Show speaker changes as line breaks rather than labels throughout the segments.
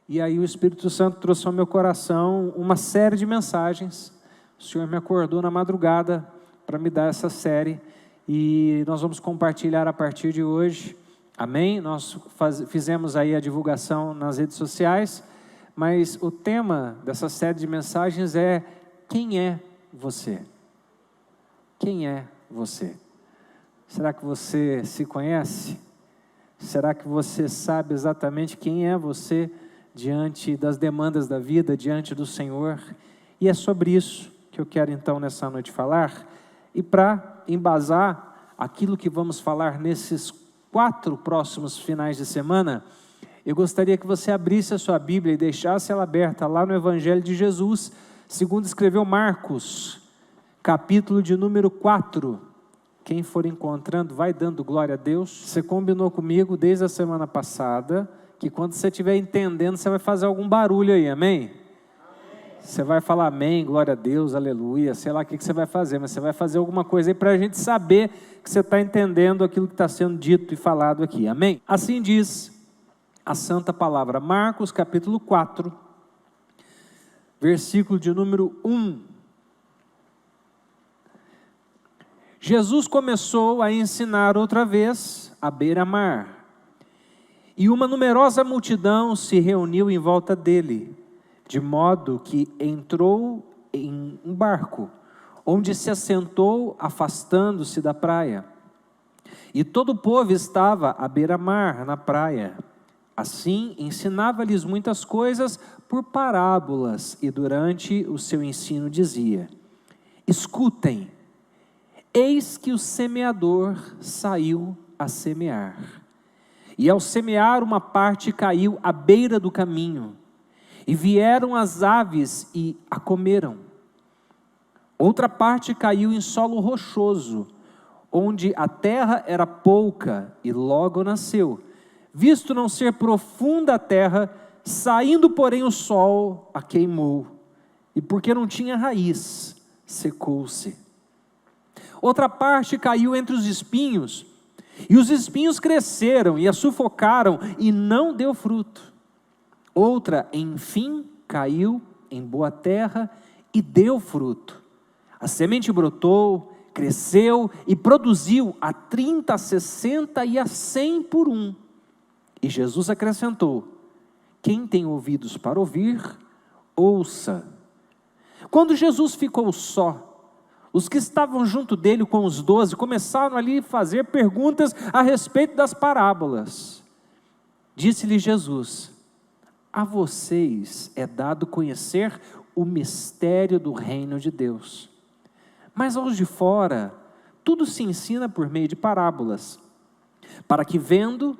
E aí o Espírito Santo trouxe ao meu coração uma série de mensagens. O Senhor me acordou na madrugada para me dar essa série. E nós vamos compartilhar a partir de hoje. Amém? Nós fizemos aí a divulgação nas redes sociais. Mas o tema dessa série de mensagens é: quem é você? Quem é você? Será que você se conhece? Será que você sabe exatamente quem é você diante das demandas da vida, diante do Senhor? E é sobre isso que eu quero então nessa noite falar. E para embasar aquilo que vamos falar nesses 4 próximos finais de semana, eu gostaria que você abrisse a sua Bíblia e deixasse ela aberta lá no Evangelho de Jesus, segundo escreveu Marcos, capítulo de número 4. Quem for encontrando, vai dando glória a Deus. Você combinou comigo desde a semana passada, que quando você estiver entendendo, você vai fazer algum barulho aí, amém? Você vai falar amém, glória a Deus, aleluia, sei lá o que você vai fazer, mas você vai fazer alguma coisa aí para a gente saber que você está entendendo aquilo que está sendo dito e falado aqui, amém? Assim diz a santa palavra, Marcos capítulo 4, versículo de número 1. Jesus começou a ensinar outra vez à beira-mar, e uma numerosa multidão se reuniu em volta dele, de modo que entrou em um barco, onde se assentou, afastando-se da praia. E todo o povo estava à beira-mar, na praia. Assim, ensinava-lhes muitas coisas por parábolas, e durante o seu ensino dizia: escutem, eis que o semeador saiu a semear. E ao semear, uma parte caiu à beira do caminho, e vieram as aves e a comeram. Outra parte caiu em solo rochoso, onde a terra era pouca, e logo nasceu, visto não ser profunda a terra, saindo porém o sol a queimou, e porque não tinha raiz, secou-se. Outra parte caiu entre os espinhos, e os espinhos cresceram e a sufocaram, e não deu fruto. Outra, enfim, caiu em boa terra e deu fruto. A semente brotou, cresceu e produziu a 30, a 60 e a 100 por um. E Jesus acrescentou: quem tem ouvidos para ouvir, ouça. Quando Jesus ficou só, os que estavam junto dele com os 12 começaram ali a fazer perguntas a respeito das parábolas. Disse-lhe Jesus: a vocês é dado conhecer o mistério do reino de Deus, mas aos de fora tudo se ensina por meio de parábolas, para que vendo,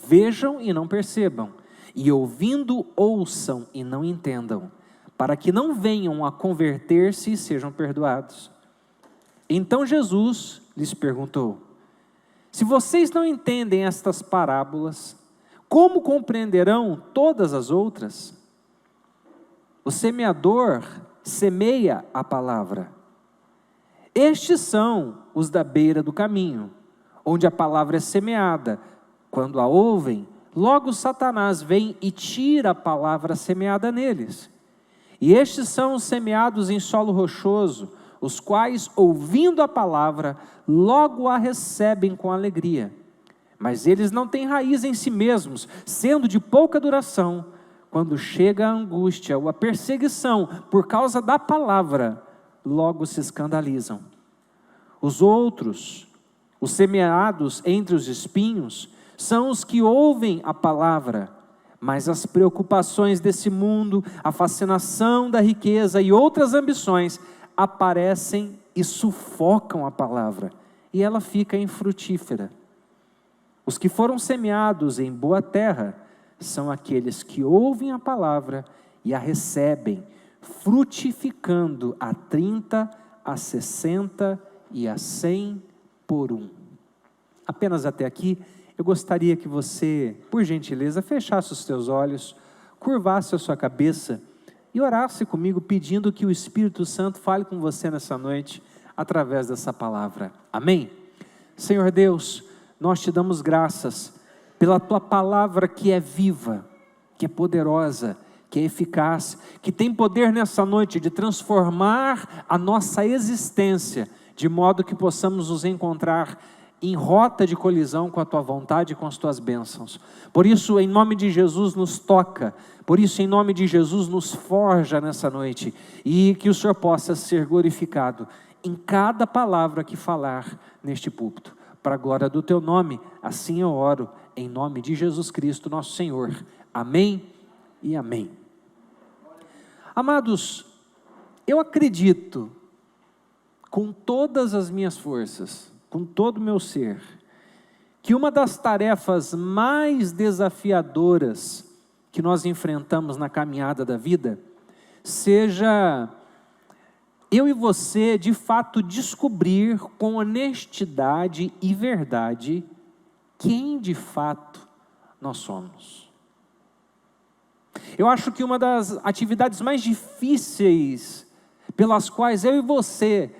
vejam e não percebam, e ouvindo, ouçam e não entendam, para que não venham a converter-se e sejam perdoados. Então Jesus lhes perguntou: se vocês não entendem estas parábolas, como compreenderão todas as outras? O semeador semeia a palavra. Estes são os da beira do caminho, onde a palavra é semeada. Quando a ouvem, logo Satanás vem e tira a palavra semeada neles. E estes são os semeados em solo rochoso, os quais, ouvindo a palavra, logo a recebem com alegria. Mas eles não têm raiz em si mesmos, sendo de pouca duração. Quando chega a angústia ou a perseguição por causa da palavra, logo se escandalizam. Os outros, os semeados entre os espinhos, são os que ouvem a palavra, mas as preocupações desse mundo, a fascinação da riqueza e outras ambições aparecem e sufocam a palavra, e ela fica infrutífera. Os que foram semeados em boa terra são aqueles que ouvem a palavra e a recebem, frutificando a 30, a 60 e a 100 por um. Apenas até aqui, eu gostaria que você, por gentileza, fechasse os teus olhos, curvasse a sua cabeça e orasse comigo pedindo que o Espírito Santo fale com você nessa noite através dessa palavra. Amém? Senhor Deus, nós te damos graças pela tua palavra que é viva, que é poderosa, que é eficaz, que tem poder nessa noite de transformar a nossa existência, de modo que possamos nos encontrar em rota de colisão com a Tua vontade e com as Tuas bênçãos. Por isso, em nome de Jesus, nos toca. Por isso, em nome de Jesus, nos forja nessa noite. E que o Senhor possa ser glorificado em cada palavra que falar neste púlpito. Para a glória do Teu nome, assim eu oro, em nome de Jesus Cristo, nosso Senhor. Amém e amém. Amados, eu acredito, com todas as minhas forças, com todo o meu ser, que uma das tarefas mais desafiadoras que nós enfrentamos na caminhada da vida, seja eu e você de fato descobrir com honestidade e verdade quem de fato nós somos. Eu acho que uma das atividades mais difíceis pelas quais eu e você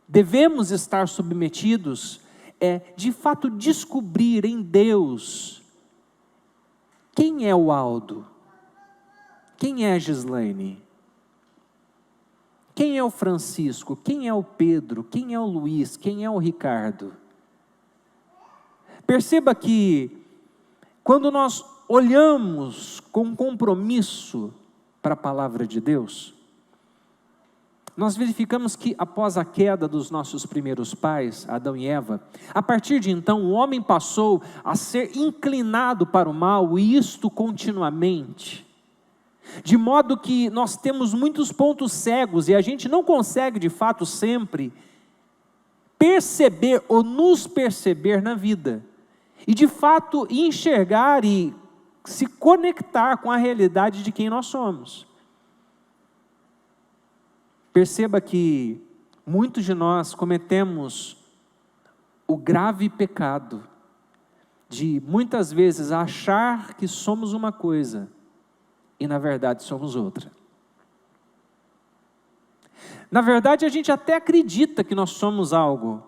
devemos estar submetidos é, de fato, descobrir em Deus quem é o Aldo, quem é a Gislaine, quem é o Francisco, quem é o Pedro, quem é o Luiz, quem é o Ricardo. Perceba que quando nós olhamos com compromisso para a palavra de Deus, nós verificamos que após a queda dos nossos primeiros pais, Adão e Eva, a partir de então o homem passou a ser inclinado para o mal, e isto continuamente, de modo que nós temos muitos pontos cegos e a gente não consegue de fato sempre perceber ou nos perceber na vida, e de fato enxergar e se conectar com a realidade de quem nós somos. Perceba que muitos de nós cometemos o grave pecado de muitas vezes achar que somos uma coisa e na verdade somos outra. Na verdade a gente até acredita que nós somos algo,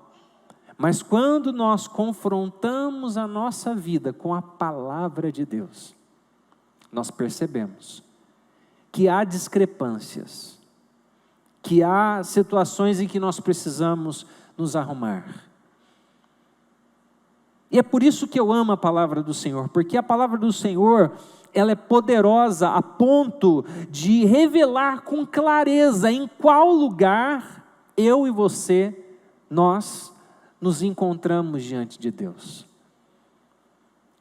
mas quando nós confrontamos a nossa vida com a palavra de Deus, nós percebemos que há discrepâncias, que há situações em que nós precisamos nos arrumar. E é por isso que eu amo a palavra do Senhor, porque a palavra do Senhor, ela é poderosa a ponto de revelar com clareza em qual lugar eu e você, nós nos encontramos diante de Deus.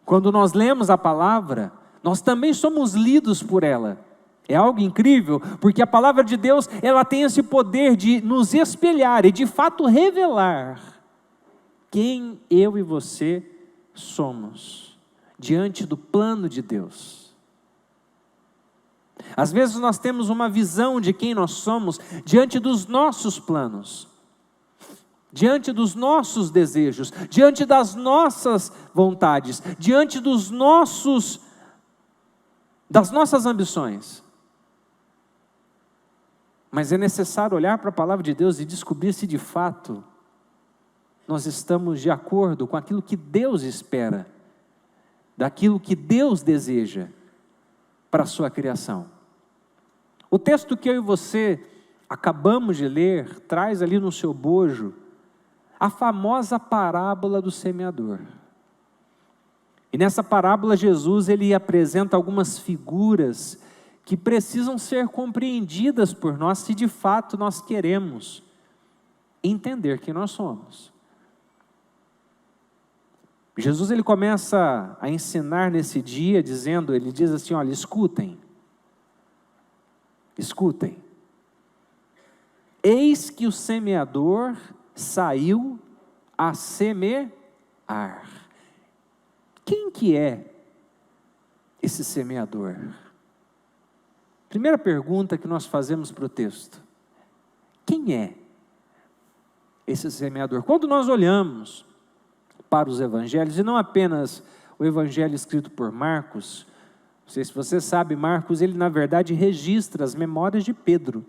Quando nós lemos a palavra, nós também somos lidos por ela. É algo incrível, porque a palavra de Deus, ela tem esse poder de nos espelhar e de fato revelar quem eu e você somos diante do plano de Deus. Às vezes nós temos uma visão de quem nós somos diante dos nossos planos, diante dos nossos desejos, diante das nossas vontades, diante das nossas ambições. Mas é necessário olhar para a palavra de Deus e descobrir se de fato nós estamos de acordo com aquilo que Deus espera, daquilo que Deus deseja para a sua criação. O texto que eu e você acabamos de ler traz ali no seu bojo a famosa parábola do semeador. E nessa parábola Jesus ele apresenta algumas figuras que precisam ser compreendidas por nós se de fato nós queremos entender quem nós somos. Jesus ele começa a ensinar nesse dia ele diz assim, olha, escutem, eis que o semeador saiu a semear. Quem que é esse semeador? Primeira pergunta que nós fazemos para o texto: quem é esse semeador? Quando nós olhamos para os evangelhos, e não apenas o evangelho escrito por Marcos, não sei se você sabe, Marcos, ele na verdade registra as memórias de Pedro,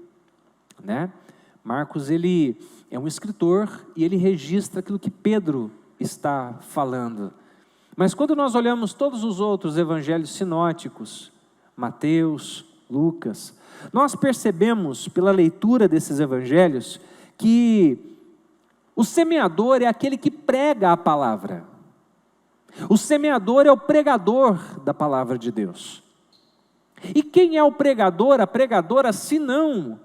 né? Marcos, ele é um escritor e ele registra aquilo que Pedro está falando. Mas quando nós olhamos todos os outros evangelhos sinóticos, Mateus, Lucas. Nós percebemos pela leitura desses evangelhos que o semeador é aquele que prega a palavra. O semeador é o pregador da palavra de Deus. E quem é o pregador, a pregadora, senão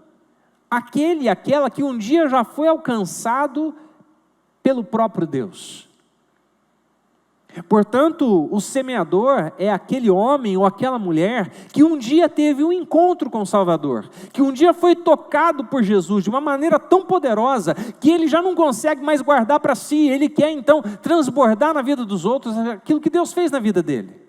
aquele e aquela que um dia já foi alcançado pelo próprio Deus? Portanto, o semeador é aquele homem ou aquela mulher que um dia teve um encontro com o Salvador, que um dia foi tocado por Jesus de uma maneira tão poderosa que ele já não consegue mais guardar para si, ele quer então transbordar na vida dos outros aquilo que Deus fez na vida dele.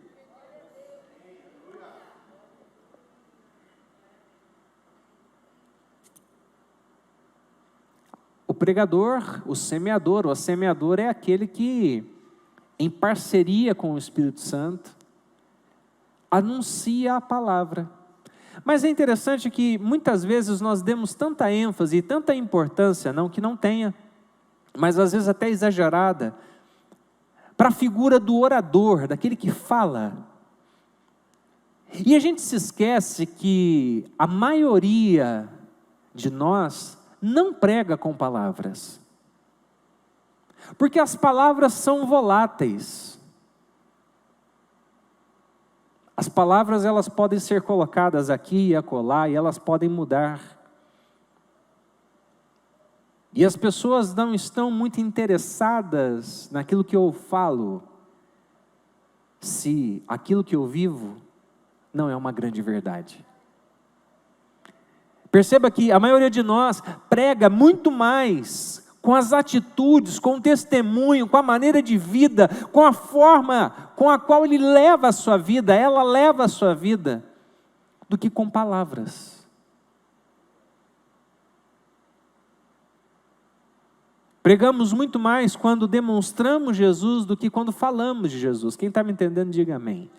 O pregador, o semeador, ou a semeadora é aquele que, em parceria com o Espírito Santo, anuncia a palavra. Mas é interessante que muitas vezes nós demos tanta ênfase e tanta importância, não que não tenha, mas às vezes até exagerada, para a figura do orador, daquele que fala. E a gente se esquece que a maioria de nós não prega com palavras. Porque as palavras são voláteis. As palavras, elas podem ser colocadas aqui e acolá e elas podem mudar. E as pessoas não estão muito interessadas naquilo que eu falo, se aquilo que eu vivo não é uma grande verdade. Perceba que a maioria de nós prega muito mais com as atitudes, com o testemunho, com a maneira de vida, com a forma com a qual ele leva a sua vida, ela leva a sua vida, do que com palavras. Pregamos muito mais quando demonstramos Jesus do que quando falamos de Jesus. Quem está me entendendo, diga amém.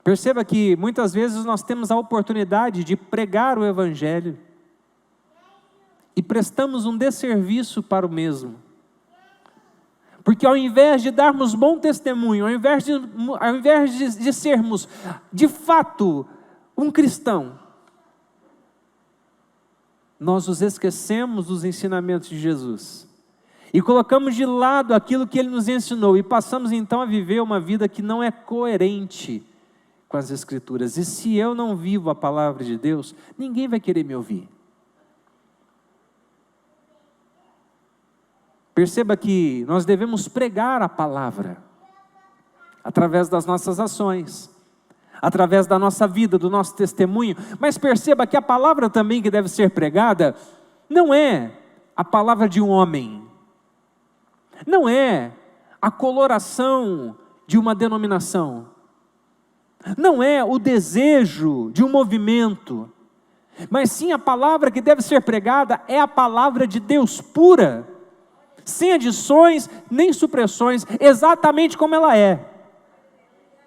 Perceba que muitas vezes nós temos a oportunidade de pregar o Evangelho e prestamos um desserviço para o mesmo. Porque ao invés de darmos bom testemunho, ao invés de sermos de fato um cristão, nós nos esquecemos dos ensinamentos de Jesus e colocamos de lado aquilo que Ele nos ensinou e passamos então a viver uma vida que não é coerente com as Escrituras. E se eu não vivo a palavra de Deus, ninguém vai querer me ouvir. Perceba que nós devemos pregar a palavra através das nossas ações, através da nossa vida, do nosso testemunho, mas perceba que a palavra também que deve ser pregada não é a palavra de um homem, não é a coloração de uma denominação, não é o desejo de um movimento, mas sim a palavra que deve ser pregada é a palavra de Deus pura, sem adições nem supressões, exatamente como ela é.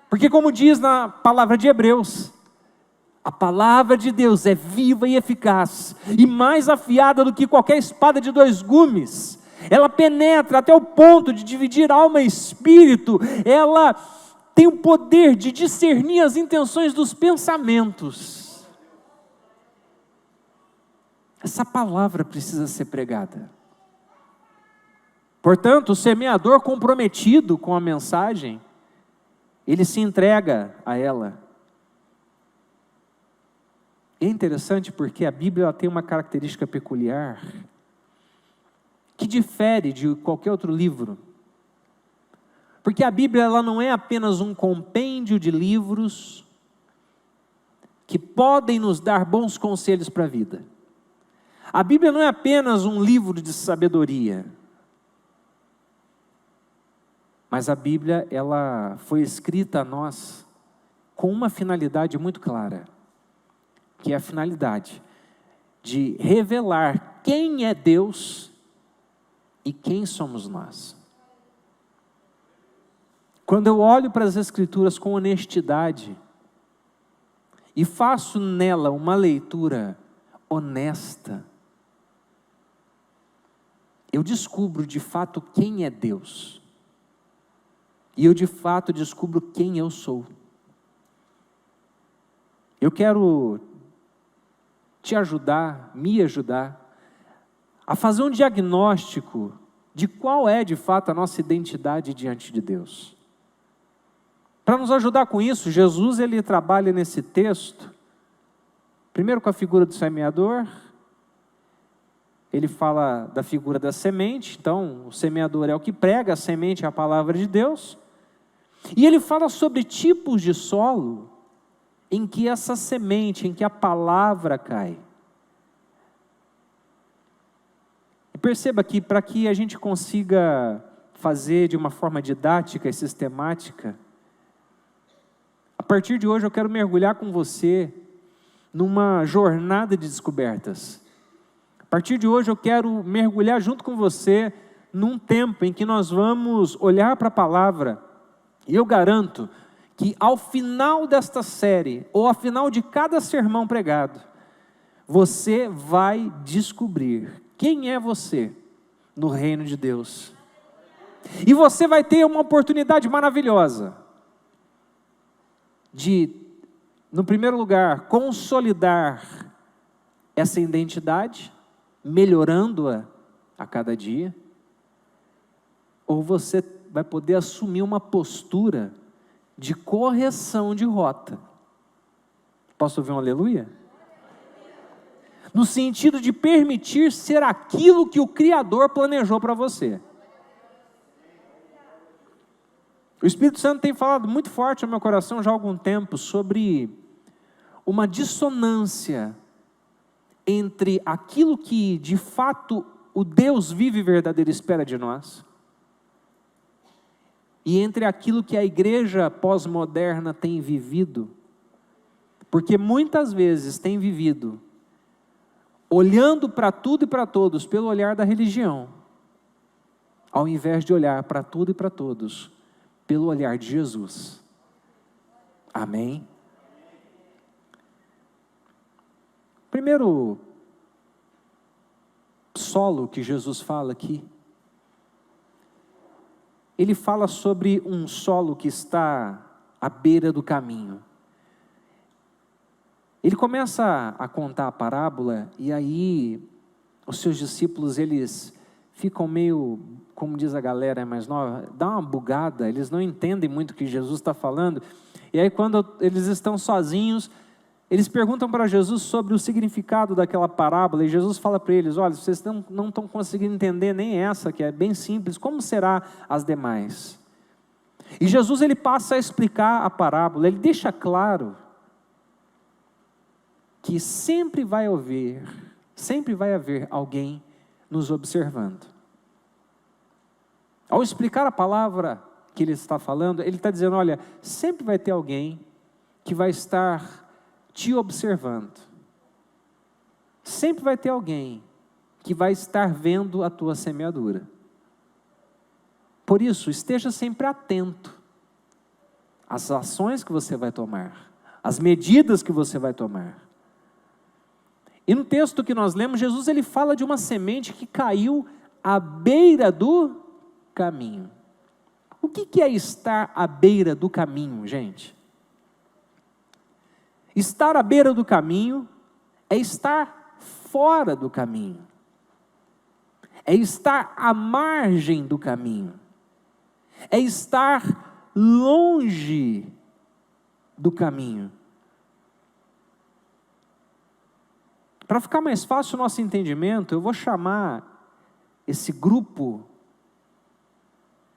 Porque como diz na palavra de Hebreus, a palavra de Deus é viva e eficaz, e mais afiada do que qualquer espada de 2 gumes, ela penetra até o ponto de dividir alma e espírito, ela tem o poder de discernir as intenções dos pensamentos. Essa palavra precisa ser pregada. Portanto, o semeador comprometido com a mensagem, ele se entrega a ela. É interessante porque a Bíblia tem uma característica peculiar, que difere de qualquer outro livro. Porque a Bíblia ela não é apenas um compêndio de livros que podem nos dar bons conselhos para a vida. A Bíblia não é apenas um livro de sabedoria. Mas a Bíblia ela foi escrita a nós com uma finalidade muito clara, que é a finalidade de revelar quem é Deus e quem somos nós. Quando eu olho para as Escrituras com honestidade e faço nela uma leitura honesta, eu descubro de fato quem é Deus e eu de fato descubro quem eu sou. Eu quero te ajudar, me ajudar, a fazer um diagnóstico de qual é de fato a nossa identidade diante de Deus. Para nos ajudar com isso, Jesus ele trabalha nesse texto, primeiro com a figura do semeador, ele fala da figura da semente, então o semeador é o que prega, a semente é a palavra de Deus, e ele fala sobre tipos de solo em que essa semente, em que a palavra cai. E perceba que para que a gente consiga fazer de uma forma didática e sistemática, a partir de hoje eu quero mergulhar com você numa jornada de descobertas. A partir de hoje eu quero mergulhar junto com você num tempo em que nós vamos olhar para a palavra, e eu garanto que ao final desta série, ou ao final de cada sermão pregado, você vai descobrir quem é você no reino de Deus. E você vai ter uma oportunidade maravilhosa de, no primeiro lugar, consolidar essa identidade, melhorando-a a cada dia, ou você vai poder assumir uma postura de correção de rota. Posso ouvir um aleluia? No sentido de permitir ser aquilo que o Criador planejou para você. O Espírito Santo tem falado muito forte no meu coração já há algum tempo sobre uma dissonância entre aquilo que de fato o Deus vivo e verdadeiro espera de nós e entre aquilo que a igreja pós-moderna tem vivido, porque muitas vezes tem vivido olhando para tudo e para todos pelo olhar da religião, ao invés de olhar para tudo e para todos pelo olhar de Jesus. Amém? Primeiro solo que Jesus fala aqui, ele fala sobre um solo que está à beira do caminho. Ele começa a contar a parábola e aí os seus discípulos, eles ficam meio, como diz a galera mais nova, dá uma bugada, eles não entendem muito o que Jesus está falando. E aí quando eles estão sozinhos, eles perguntam para Jesus sobre o significado daquela parábola, e Jesus fala para eles: olha, vocês não estão conseguindo entender nem essa, que é bem simples, como será as demais? E Jesus ele passa a explicar a parábola, ele deixa claro que sempre vai haver alguém nos observando. Ao explicar a palavra que ele está falando, ele está dizendo: olha, sempre vai ter alguém que vai estar te observando. Sempre vai ter alguém que vai estar vendo a tua semeadura. Por isso, esteja sempre atento às ações que você vai tomar, às medidas que você vai tomar. E no texto que nós lemos, Jesus ele fala de uma semente que caiu à beira do caminho. O que é estar à beira do caminho, gente? Estar à beira do caminho é estar fora do caminho, é estar à margem do caminho, é estar longe do caminho. Para ficar mais fácil o nosso entendimento, eu vou chamar esse grupo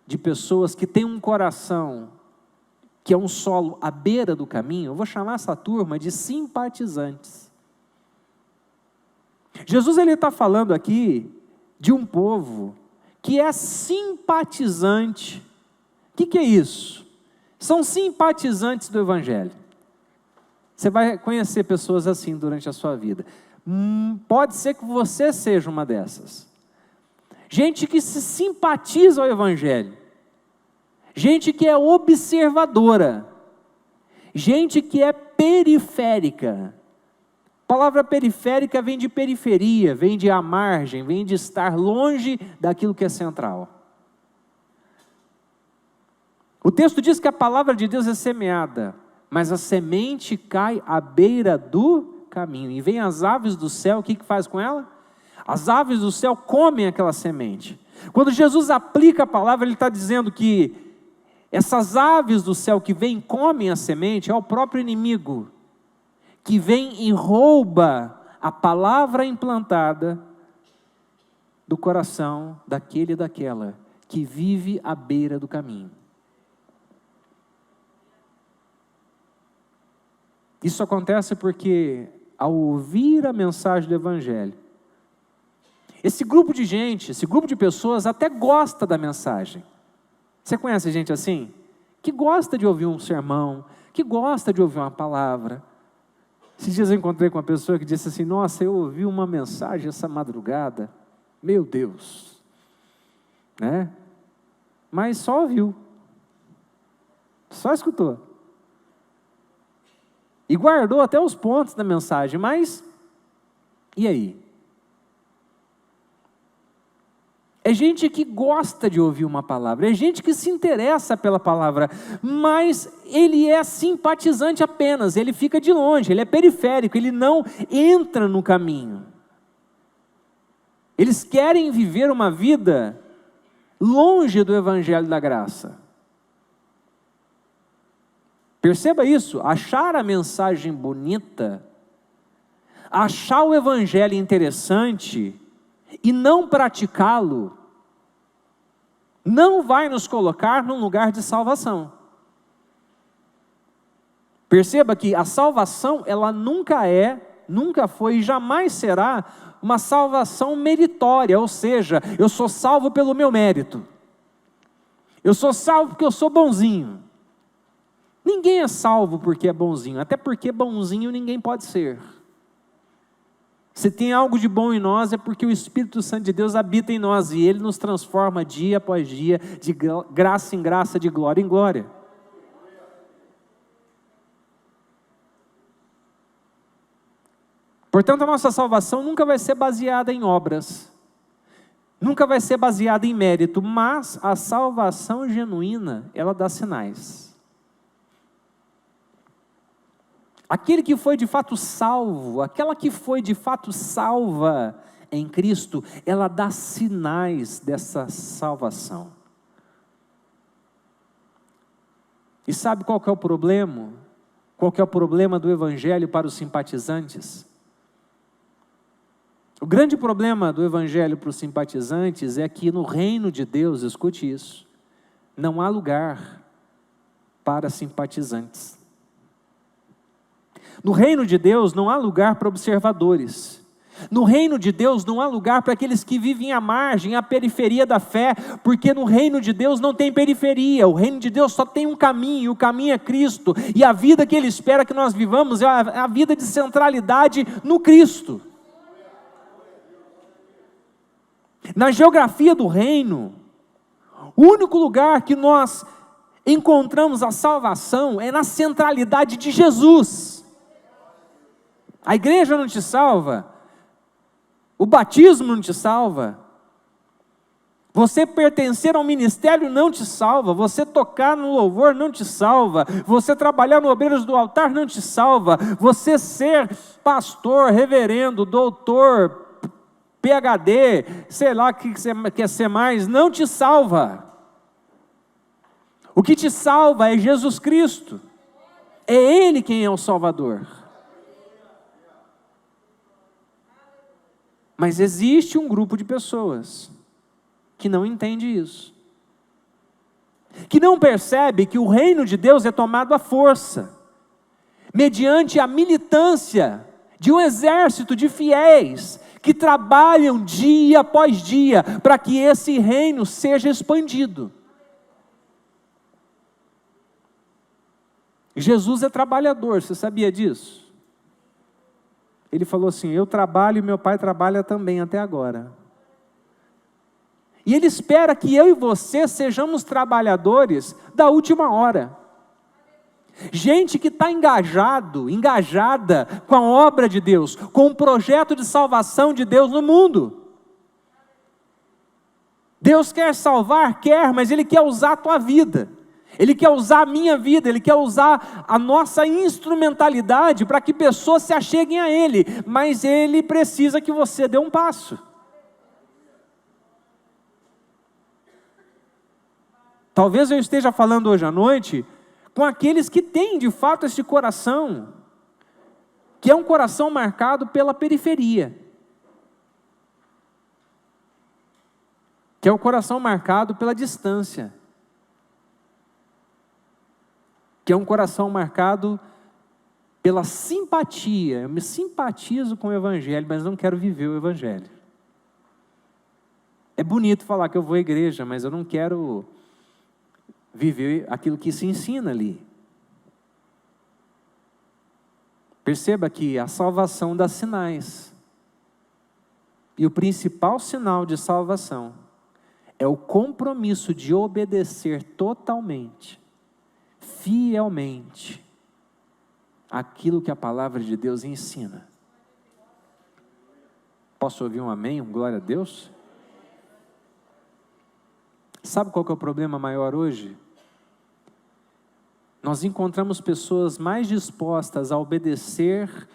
de pessoas que tem um coração que é um solo à beira do caminho, eu vou chamar essa turma de simpatizantes. Jesus ele está falando aqui de um povo que é simpatizante. O que é isso? São simpatizantes do Evangelho. Você vai conhecer pessoas assim durante a sua vida. Pode ser que você seja uma dessas. Gente que se simpatiza ao Evangelho. Gente que é observadora, gente que é periférica. A palavra periférica vem de periferia, vem de à margem, vem de estar longe daquilo que é central. O texto diz que a palavra de Deus é semeada, mas a semente cai à beira do caminho. E vem as aves do céu, o que faz com ela? As aves do céu comem aquela semente. Quando Jesus aplica a palavra, Ele está dizendo que essas aves do céu que vêm e comem a semente, é o próprio inimigo, que vem e rouba a palavra implantada do coração daquele e daquela que vive à beira do caminho. Isso acontece porque, ao ouvir a mensagem do Evangelho, esse grupo de gente, esse grupo de pessoas até gosta da mensagem. Você conhece gente assim? Que gosta de ouvir um sermão, que gosta de ouvir uma palavra. Esses dias eu encontrei com uma pessoa que disse assim: nossa, eu ouvi uma mensagem essa madrugada, meu Deus, né? Mas só ouviu, só escutou. E guardou até os pontos da mensagem, mas e aí? É gente que gosta de ouvir uma palavra, é gente que se interessa pela palavra, mas ele é simpatizante apenas, ele fica de longe, ele é periférico, ele não entra no caminho. Eles querem viver uma vida longe do Evangelho da graça. Perceba isso, achar a mensagem bonita, achar o Evangelho interessante e não praticá-lo, não vai nos colocar num lugar de salvação. Perceba que a salvação, ela nunca foi e jamais será uma salvação meritória, ou seja, eu sou salvo pelo meu mérito. Eu sou salvo porque eu sou bonzinho. Ninguém é salvo porque é bonzinho, até porque bonzinho ninguém pode ser. Se tem algo de bom em nós, é porque o Espírito Santo de Deus habita em nós, e Ele nos transforma dia após dia, de graça em graça, de glória em glória. Portanto, a nossa salvação nunca vai ser baseada em obras, nunca vai ser baseada em mérito, mas a salvação genuína, ela dá sinais. Aquele que foi de fato salvo, aquela que foi de fato salva em Cristo, ela dá sinais dessa salvação. E sabe qual que é o problema? Qual que é o problema do Evangelho para os simpatizantes? O grande problema do Evangelho para os simpatizantes é que no reino de Deus, escute isso, não há lugar para simpatizantes. No reino de Deus não há lugar para observadores. No reino de Deus não há lugar para aqueles que vivem à margem, à periferia da fé, porque no reino de Deus não tem periferia, o reino de Deus só tem um caminho, e o caminho é Cristo, e a vida que Ele espera que nós vivamos é a vida de centralidade no Cristo. Na geografia do reino, o único lugar que nós encontramos a salvação é na centralidade de Jesus. A igreja não te salva, o batismo não te salva, você pertencer ao ministério não te salva, você tocar no louvor não te salva, você trabalhar no obreiros do altar não te salva, você ser pastor, reverendo, doutor, PhD, sei lá o que você quer ser mais, não te salva. O que te salva é Jesus Cristo, é Ele quem é o Salvador. Mas existe um grupo de pessoas que não entende isso, que não percebe que o reino de Deus é tomado à força, mediante a militância de um exército de fiéis, que trabalham dia após dia, para que esse reino seja expandido. Jesus é trabalhador, você sabia disso? Ele falou assim: eu trabalho e meu Pai trabalha também até agora. E Ele espera que eu e você sejamos trabalhadores da última hora. Gente que está engajada com a obra de Deus, com o projeto de salvação de Deus no mundo. Deus quer salvar, quer, mas Ele quer usar a tua vida. Ele quer usar a minha vida, Ele quer usar a nossa instrumentalidade para que pessoas se acheguem a Ele, mas Ele precisa que você dê um passo. Talvez eu esteja falando hoje à noite com aqueles que têm de fato esse coração, que é um coração marcado pela periferia, que é o coração marcado pela distância, que é um coração marcado pela simpatia. Eu me simpatizo com o Evangelho, mas não quero viver o Evangelho. É bonito falar que eu vou à igreja, mas eu não quero viver aquilo que se ensina ali. Perceba que a salvação dá sinais. E o principal sinal de salvação é o compromisso de obedecer totalmente, fielmente, aquilo que a palavra de Deus ensina. Posso ouvir um amém, um glória a Deus? Sabe qual que é o problema maior hoje? Nós encontramos pessoas mais dispostas a obedecer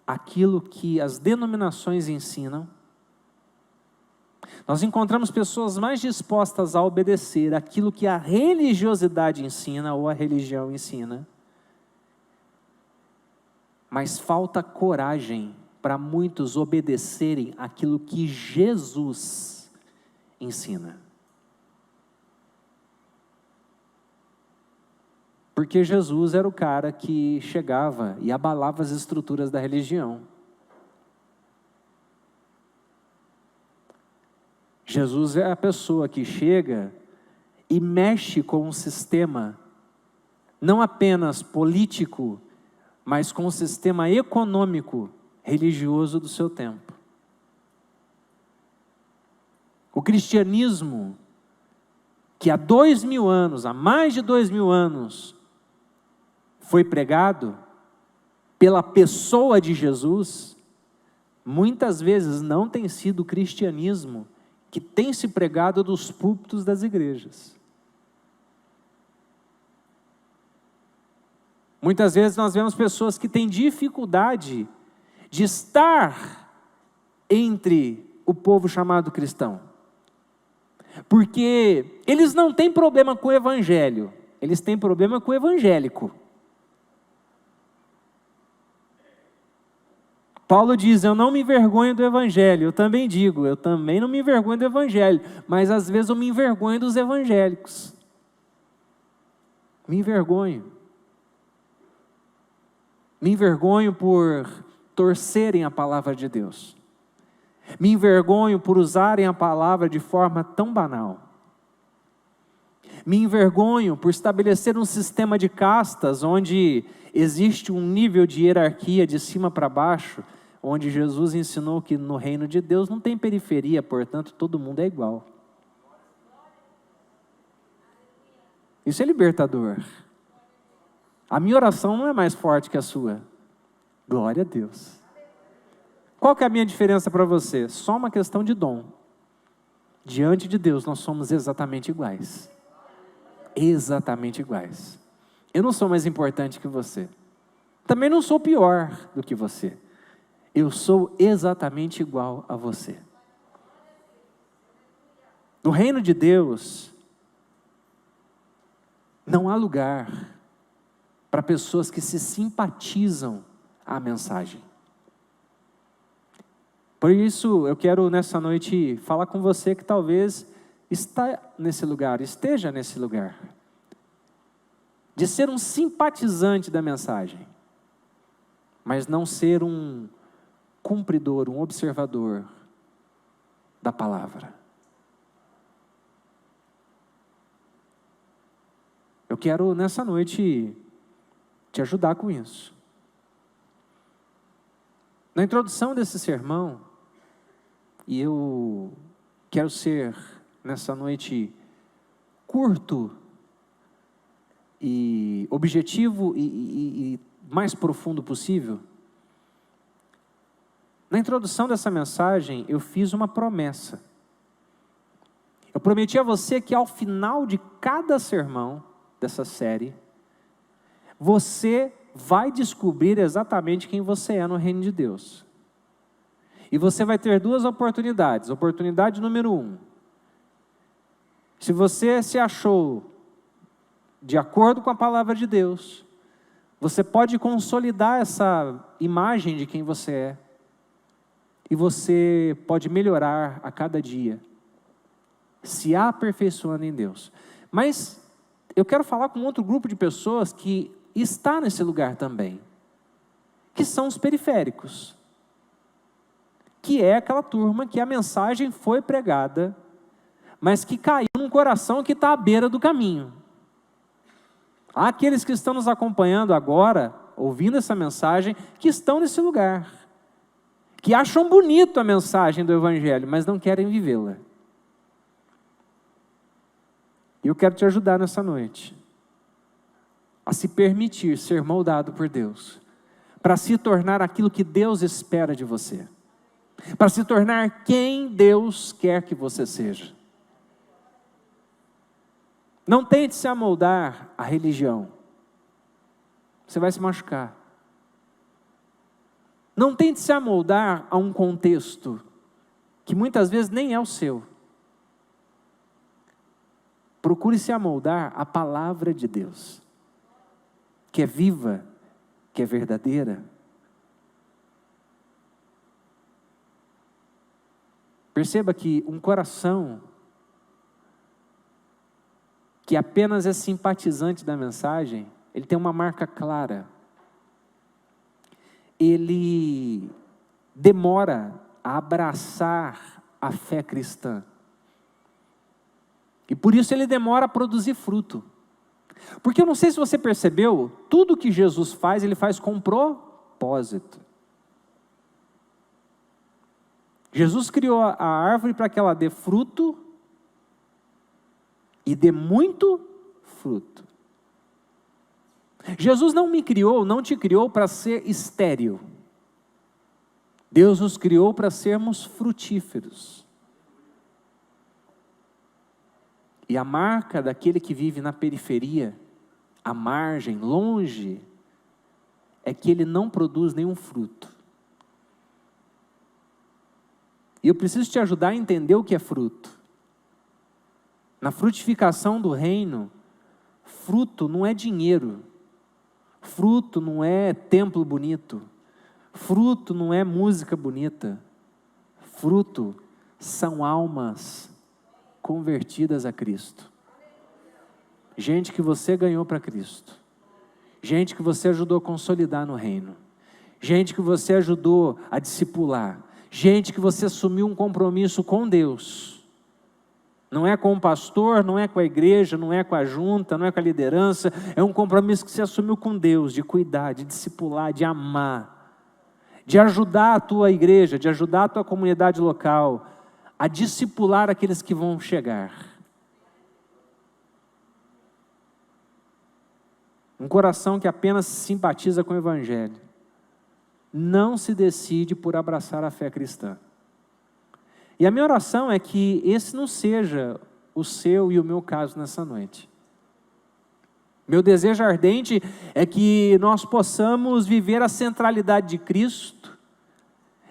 aquilo que as denominações ensinam. Nós encontramos pessoas mais dispostas a obedecer aquilo que a religiosidade ensina ou a religião ensina. Mas falta coragem para muitos obedecerem aquilo que Jesus ensina. Porque Jesus era o cara que chegava e abalava as estruturas da religião. Jesus é a pessoa que chega e mexe com um sistema, não apenas político, mas com o sistema econômico, religioso do seu tempo. O cristianismo, que há 2000 anos, há mais de 2000 anos, foi pregado pela pessoa de Jesus, muitas vezes não tem sido o cristianismo que tem se pregado dos púlpitos das igrejas. Muitas vezes nós vemos pessoas que têm dificuldade de estar entre o povo chamado cristão, porque eles não têm problema com o evangelho, eles têm problema com o evangélico. Paulo diz, eu não me envergonho do evangelho. Eu também digo, eu também não me envergonho do evangelho, mas às vezes eu me envergonho dos evangélicos. Me envergonho. Me envergonho por torcerem a palavra de Deus. Me envergonho por usarem a palavra de forma tão banal. Me envergonho por estabelecer um sistema de castas onde existe um nível de hierarquia de cima para baixo, onde Jesus ensinou que no reino de Deus não tem periferia, portanto todo mundo é igual. Isso é libertador. A minha oração não é mais forte que a sua. Glória a Deus. Qual que é a minha diferença para você? Só uma questão de dom. Diante de Deus nós somos exatamente iguais. Exatamente iguais. Eu não sou mais importante que você. Também não sou pior do que você. Eu sou exatamente igual a você. No reino de Deus, não há lugar para pessoas que se simpatizam à mensagem. Por isso, eu quero nessa noite falar com você que talvez esteja nesse lugar, de ser um simpatizante da mensagem, mas não ser um cumpridor, um observador da palavra. Eu quero nessa noite te ajudar com isso. Na introdução desse sermão, e eu quero ser nessa noite curto e objetivo e mais profundo possível. Na introdução dessa mensagem, eu fiz uma promessa. Eu prometi a você que ao final de cada sermão, dessa série, você vai descobrir exatamente quem você é no reino de Deus. E você vai ter duas oportunidades. Oportunidade número 1. Se você se achou de acordo com a palavra de Deus, você pode consolidar essa imagem de quem você é. E você pode melhorar a cada dia, se aperfeiçoando em Deus. Mas eu quero falar com outro grupo de pessoas que está nesse lugar também, que são os periféricos, que é aquela turma que a mensagem foi pregada, mas que caiu num coração que está à beira do caminho. Há aqueles que estão nos acompanhando agora, ouvindo essa mensagem, que estão nesse lugar, que acham bonito a mensagem do Evangelho, mas não querem vivê-la. E eu quero te ajudar nessa noite a se permitir ser moldado por Deus, para se tornar aquilo que Deus espera de você, para se tornar quem Deus quer que você seja. Não tente se amoldar à religião, você vai se machucar. Não tente se amoldar a um contexto que muitas vezes nem é o seu. Procure se amoldar à palavra de Deus, que é viva, que é verdadeira. Perceba que um coração que apenas é simpatizante da mensagem, ele tem uma marca clara. Ele demora a abraçar a fé cristã. E por isso ele demora a produzir fruto. Porque eu não sei se você percebeu, tudo que Jesus faz, ele faz com propósito. Jesus criou a árvore para que ela dê fruto e dê muito fruto. Jesus não me criou, não te criou para ser estéril. Deus nos criou para sermos frutíferos. E a marca daquele que vive na periferia, à margem, longe, é que ele não produz nenhum fruto. E eu preciso te ajudar a entender o que é fruto. Na frutificação do reino, fruto não é dinheiro, fruto não é templo bonito, fruto não é música bonita, fruto são almas convertidas a Cristo. Gente que você ganhou para Cristo, gente que você ajudou a consolidar no reino, gente que você ajudou a discipular, gente que você assumiu um compromisso com Deus. Não é com o pastor, não é com a igreja, não é com a junta, não é com a liderança, é um compromisso que você assumiu com Deus, de cuidar, de discipular, de amar, de ajudar a tua igreja, de ajudar a tua comunidade local, a discipular aqueles que vão chegar. Um coração que apenas simpatiza com o Evangelho, não se decide por abraçar a fé cristã. E a minha oração é que esse não seja o seu e o meu caso nessa noite. Meu desejo ardente é que nós possamos viver a centralidade de Cristo,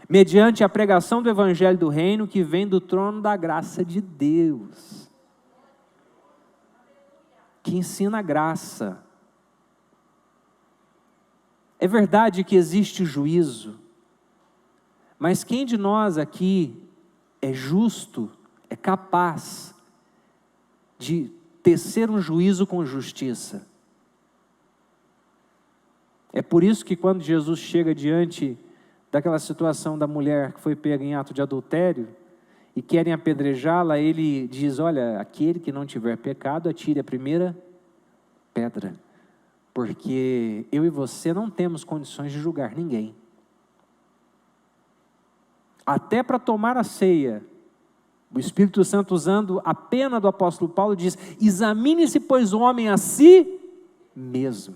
mediante a pregação do Evangelho do Reino que vem do trono da graça de Deus, que ensina a graça. É verdade que existe juízo, mas quem de nós aqui é justo, é capaz de tecer um juízo com justiça? É por isso que quando Jesus chega diante daquela situação da mulher que foi pega em ato de adultério e querem apedrejá-la, ele diz: olha, aquele que não tiver pecado, atire a primeira pedra, porque eu e você não temos condições de julgar ninguém. Até para tomar a ceia, o Espírito Santo, usando a pena do apóstolo Paulo, diz: examine-se, pois, o homem a si mesmo.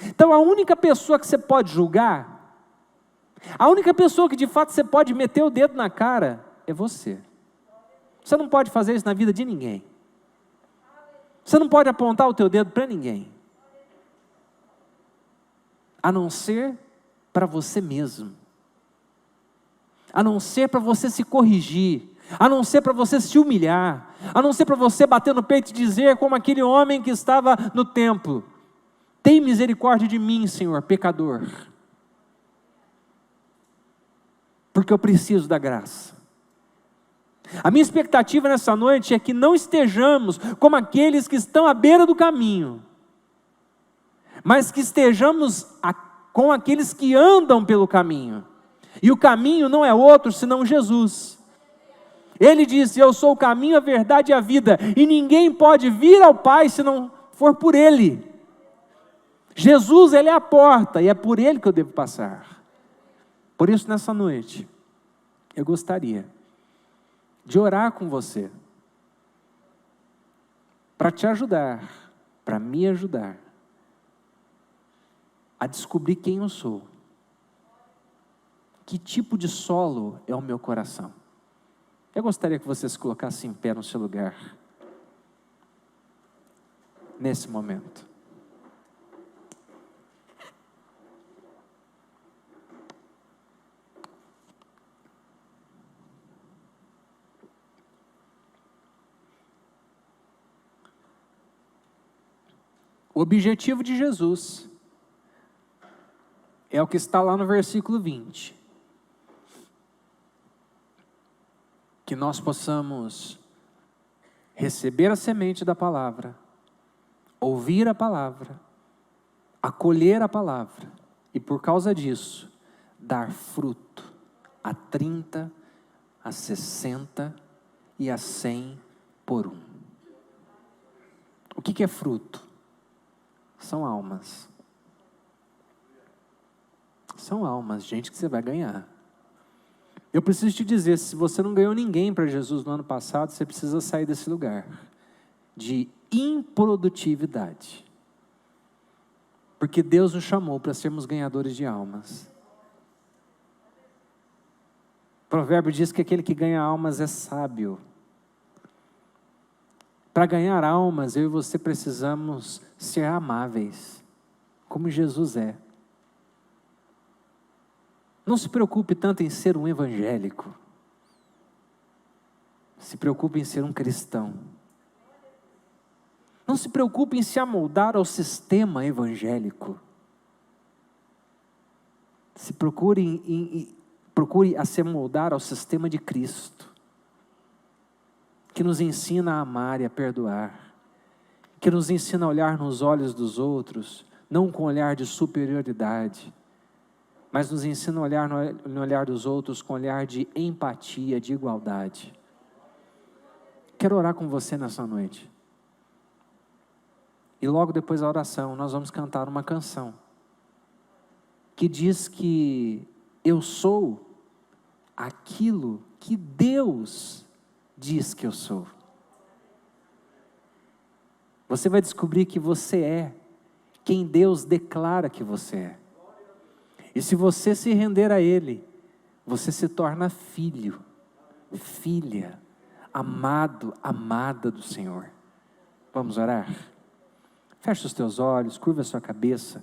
Então a única pessoa que você pode julgar, a única pessoa que de fato você pode meter o dedo na cara, é você. Você não pode fazer isso na vida de ninguém. Você não pode apontar o teu dedo para ninguém, a não ser para você mesmo, a não ser para você se corrigir, a não ser para você se humilhar, a não ser para você bater no peito e dizer como aquele homem que estava no templo: tem misericórdia de mim, Senhor, pecador, porque eu preciso da graça. A minha expectativa nessa noite é que não estejamos como aqueles que estão à beira do caminho, mas que estejamos com aqueles que andam pelo caminho, e o caminho não é outro senão Jesus. Ele disse: eu sou o caminho, a verdade e a vida, e ninguém pode vir ao Pai se não for por Ele. Jesus, Ele é a porta, e é por Ele que eu devo passar. Por isso, nessa noite, eu gostaria de orar com você, para te ajudar, para me ajudar, a descobrir quem eu sou, que tipo de solo é o meu coração. Eu gostaria que você se colocasse em pé no seu lugar, nesse momento. O objetivo de Jesus é o que está lá no versículo 20. Que nós possamos receber a semente da palavra, ouvir a palavra, acolher a palavra, e por causa disso, dar fruto a 30, a 60 e a 100 por um. O que é fruto? São almas. São almas, gente que você vai ganhar. Eu preciso te dizer, se você não ganhou ninguém para Jesus no ano passado, você precisa sair desse lugar de improdutividade. Porque Deus nos chamou para sermos ganhadores de almas. O provérbio diz que aquele que ganha almas é sábio. Para ganhar almas, eu e você precisamos ser amáveis, como Jesus é. Não se preocupe tanto em ser um evangélico. Se preocupe em ser um cristão. Não se preocupe em se amoldar ao sistema evangélico. Procure a se amoldar ao sistema de Cristo, que nos ensina a amar e a perdoar, que nos ensina a olhar nos olhos dos outros, não com olhar de superioridade, mas nos ensina a olhar no olhar dos outros com olhar de empatia, de igualdade. Quero orar com você nessa noite. E logo depois da oração, nós vamos cantar uma canção que diz que eu sou aquilo que Deus diz que eu sou. Você vai descobrir que você é quem Deus declara que você é. E se você se render a Ele, você se torna filho, filha, amado, amada do Senhor. Vamos orar? Feche os teus olhos, curva a sua cabeça.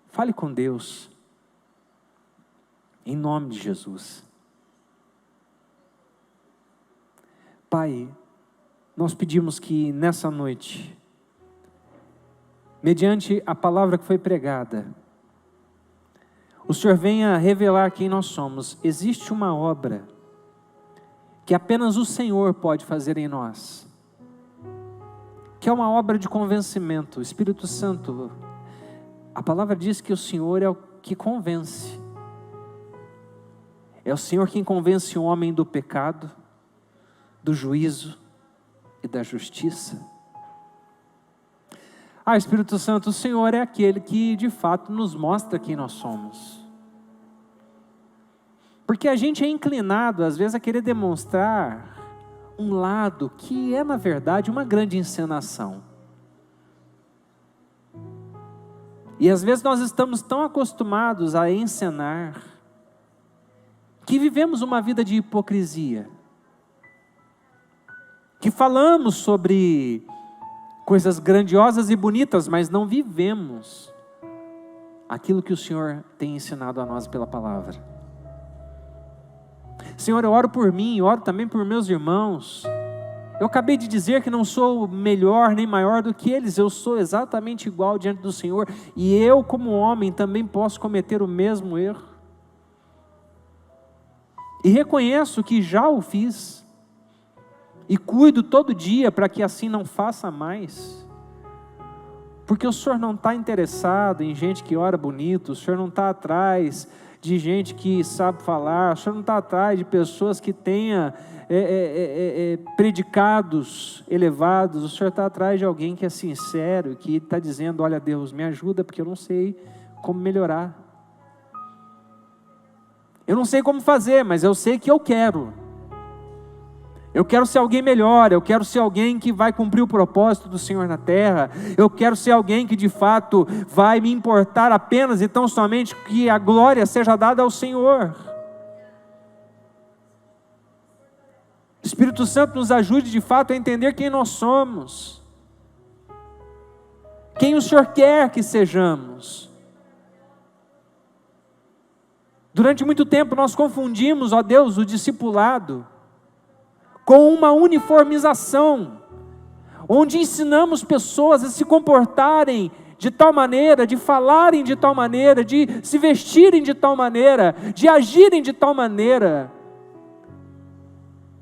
Fale com Deus, em nome de Jesus. Pai, nós pedimos que nessa noite, mediante a palavra que foi pregada, o Senhor venha revelar quem nós somos. Existe uma obra que apenas o Senhor pode fazer em nós, que é uma obra de convencimento. O Espírito Santo, a palavra diz que o Senhor é o que convence. É o Senhor quem convence o homem do pecado, do juízo e da justiça. Espírito Santo, o Senhor é aquele que de fato nos mostra quem nós somos. Porque a gente é inclinado às vezes a querer demonstrar um lado que é na verdade uma grande encenação. E às vezes nós estamos tão acostumados a encenar, que vivemos uma vida de hipocrisia, que falamos sobre coisas grandiosas e bonitas, mas não vivemos aquilo que o Senhor tem ensinado a nós pela palavra. Senhor, eu oro por mim, oro também por meus irmãos. Eu acabei de dizer que não sou melhor nem maior do que eles, eu sou exatamente igual diante do Senhor, e eu como homem também posso cometer o mesmo erro. E reconheço que já o fiz, e cuido todo dia para que assim não faça mais, porque o Senhor não está interessado em gente que ora bonito, o Senhor não está atrás de gente que sabe falar, o Senhor não está atrás de pessoas que tenha predicados elevados, o Senhor está atrás de alguém que é sincero, que está dizendo, olha Deus, me ajuda porque eu não sei como melhorar. Eu não sei como fazer, mas eu sei que eu quero. Eu quero ser alguém melhor, eu quero ser alguém que vai cumprir o propósito do Senhor na terra, eu quero ser alguém que de fato vai me importar apenas e tão somente que a glória seja dada ao Senhor. Espírito Santo nos ajude de fato a entender quem nós somos, quem o Senhor quer que sejamos. Durante muito tempo nós confundimos, ó Deus, o discipulado com uma uniformização, onde ensinamos pessoas a se comportarem de tal maneira, de falarem de tal maneira, de se vestirem de tal maneira, de agirem de tal maneira,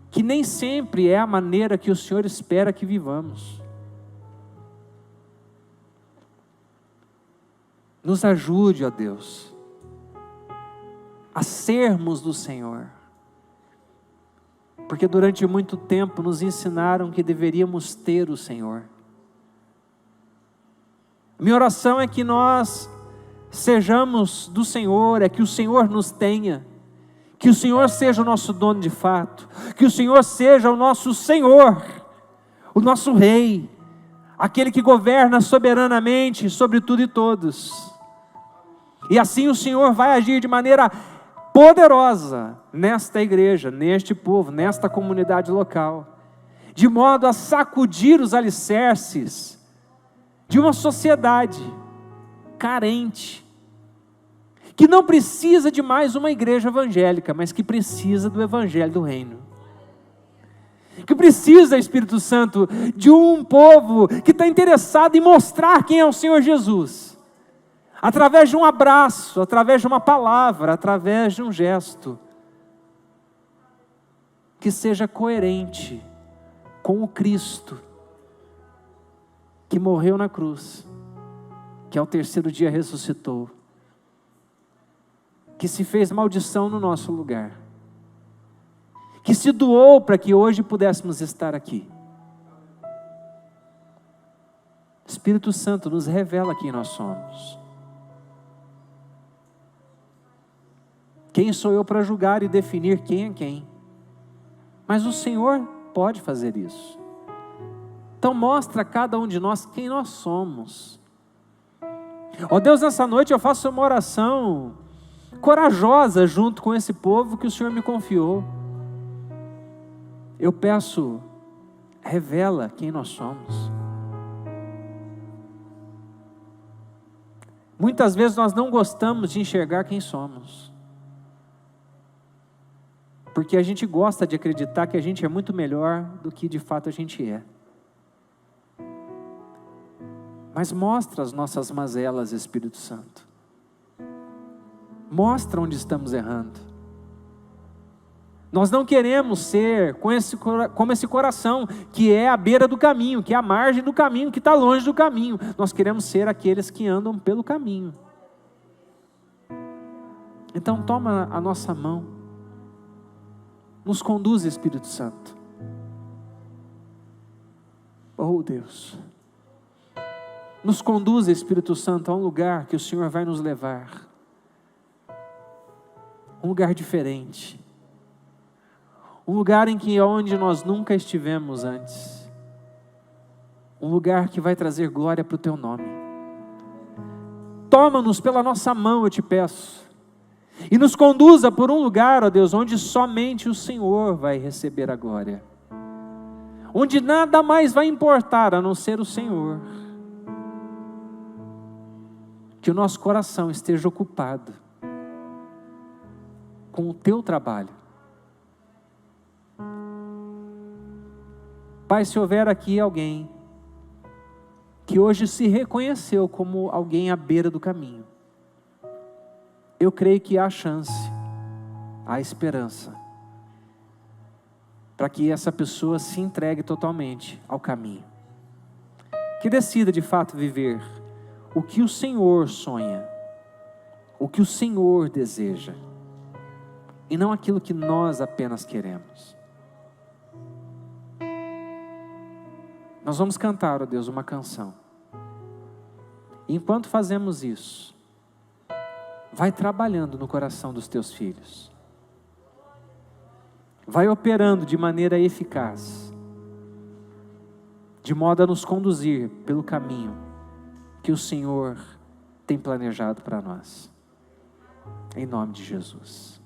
que nem sempre é a maneira que o Senhor espera que vivamos. Nos ajude, ó Deus, a sermos do Senhor, porque durante muito tempo nos ensinaram que deveríamos ter o Senhor. Minha oração é que nós sejamos do Senhor, é que o Senhor nos tenha, que o Senhor seja o nosso dono de fato, que o Senhor seja o nosso Senhor, o nosso Rei, aquele que governa soberanamente sobre tudo e todos. E assim o Senhor vai agir de maneira poderosa nesta igreja, neste povo, nesta comunidade local, de modo a sacudir os alicerces de uma sociedade carente, que não precisa de mais uma igreja evangélica, mas que precisa do evangelho do reino, que precisa, Espírito Santo, de um povo que está interessado em mostrar quem é o Senhor Jesus, através de um abraço, através de uma palavra, através de um gesto, que seja coerente com o Cristo, que morreu na cruz, que ao terceiro dia ressuscitou, que se fez maldição no nosso lugar, que se doou para que hoje pudéssemos estar aqui. Espírito Santo, nos revela quem nós somos. Quem sou eu para julgar e definir quem é quem? Mas o Senhor pode fazer isso. Então mostra a cada um de nós quem nós somos. Ó Deus, nessa noite eu faço uma oração corajosa junto com esse povo que o Senhor me confiou. Eu peço, revela quem nós somos. Muitas vezes nós não gostamos de enxergar quem somos, porque a gente gosta de acreditar que a gente é muito melhor do que de fato a gente é. Mas mostra as nossas mazelas, Espírito Santo. Mostra onde estamos errando. Nós não queremos ser como esse coração que é à beira do caminho, que é à margem do caminho, que está longe do caminho. Nós queremos ser aqueles que andam pelo caminho. Então toma a nossa mão. Nos conduz, Espírito Santo. Oh Deus, nos conduz, Espírito Santo, a um lugar que o Senhor vai nos levar, um lugar diferente, um lugar onde nós nunca estivemos antes, um lugar que vai trazer glória para o Teu nome. Toma-nos pela nossa mão, eu te peço, e nos conduza por um lugar, ó Deus, onde somente o Senhor vai receber a glória, onde nada mais vai importar a não ser o Senhor. Que o nosso coração esteja ocupado com o teu trabalho. Pai, se houver aqui alguém que hoje se reconheceu como alguém à beira do caminho, eu creio que há chance, há esperança, para que essa pessoa se entregue totalmente ao caminho. Que decida de fato viver o que o Senhor sonha, o que o Senhor deseja, e não aquilo que nós apenas queremos. Nós vamos cantar, ó Deus, uma canção. E enquanto fazemos isso, vai trabalhando no coração dos teus filhos. Vai operando de maneira eficaz, de modo a nos conduzir pelo caminho que o Senhor tem planejado para nós. Em nome de Jesus.